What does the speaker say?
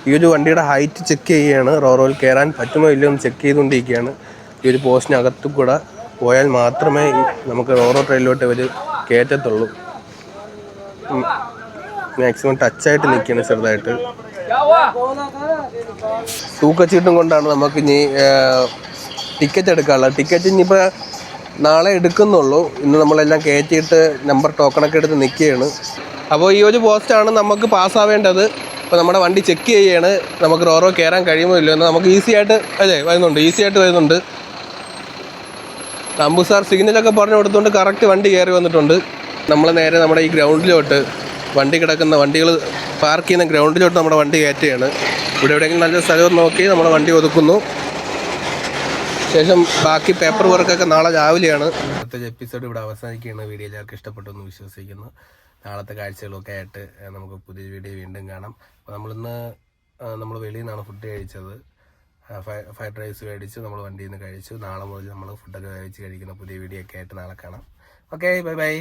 ഈ ഒരു വണ്ടിയുടെ ഹൈറ്റ് ചെക്ക് ചെയ്യുകയാണ്. റോറോയിൽ കയറാൻ പറ്റുമോ ഇല്ലയോ എന്ന് ചെക്ക് ചെയ്തുകൊണ്ടിരിക്കുകയാണ്. ഈ ഒരു പോസ്റ്റിനകത്തു കൂടെ പോയാൽ മാത്രമേ നമുക്ക് റോറോ ട്രെയിനിലോട്ട് ഇവർ കയറ്റത്തുള്ളൂ. മാക്സിമം ടച്ചായിട്ട് നിൽക്കുകയാണ് ചെറുതായിട്ട്. തൂക്കച്ചീട്ടും കൊണ്ടാണ് നമുക്ക് ഇനി ടിക്കറ്റ് എടുക്കാനുള്ളത്. ടിക്കറ്റ് ഇനിയിപ്പോൾ നാളെ എടുക്കുന്നുള്ളൂ. ഇന്ന് നമ്മളെല്ലാം കയറ്റിയിട്ട് നമ്പർ ടോക്കണൊക്കെ എടുത്ത് നിൽക്കുകയാണ്. അപ്പോൾ ഈ ഒരു പോസ്റ്റാണ് നമുക്ക് പാസ്സാവേണ്ടത്. അപ്പോൾ നമ്മുടെ വണ്ടി ചെക്ക് ചെയ്യുകയാണ്. നമുക്ക് റോറോ കയറാൻ കഴിയുമോ ഇല്ലയോ എന്ന്. നമുക്ക് ഈസി ആയിട്ട് വരുന്നുണ്ട്. അമ്പു സാർ സിഗ്നലൊക്കെ പറഞ്ഞു കൊടുത്തുകൊണ്ട് കറക്റ്റ് വണ്ടി കയറി വന്നിട്ടുണ്ട്. നമ്മൾ നേരെ നമ്മുടെ ഈ ഗ്രൗണ്ടിലോട്ട് വണ്ടികൾ പാർക്ക് ചെയ്യുന്ന ഗ്രൗണ്ടിലോട്ട് നമ്മുടെ വണ്ടി കയറ്റുകയാണ്. ഇവിടെ എവിടെയെങ്കിലും നല്ല സ്ഥലം നോക്കി നമ്മുടെ വണ്ടി ഒതുക്കുന്നു. ശേഷം ബാക്കി പേപ്പർ വർക്കൊക്കെ നാളെ രാവിലെയാണ്. അടുത്ത എപ്പിസോഡ് ഇവിടെ അവസാനിക്കുകയാണ്. വീഡിയോ എല്ലാവർക്കും ഇഷ്ടപ്പെട്ടു എന്ന് വിശ്വസിക്കുന്നു. നാളത്തെ കാഴ്ചകളൊക്കെ ആയിട്ട് നമുക്ക് പുതിയ വീഡിയോ വീണ്ടും കാണാം. അപ്പോൾ നമ്മൾ വെളിയിൽ നിന്നാണ് ഫുഡ് കഴിച്ചത്. ഫ്രൈഡ് റൈസ് മേടിച്ച് നമ്മൾ വണ്ടിയിൽ നിന്ന് കഴിച്ചു. നാളെ മുതൽ നമ്മൾ ഫുഡൊക്കെ കഴിച്ച് കഴിക്കുന്ന പുതിയ വീഡിയോ ഒക്കെ ആയിട്ട് നാളെ കാണാം. Okay, by.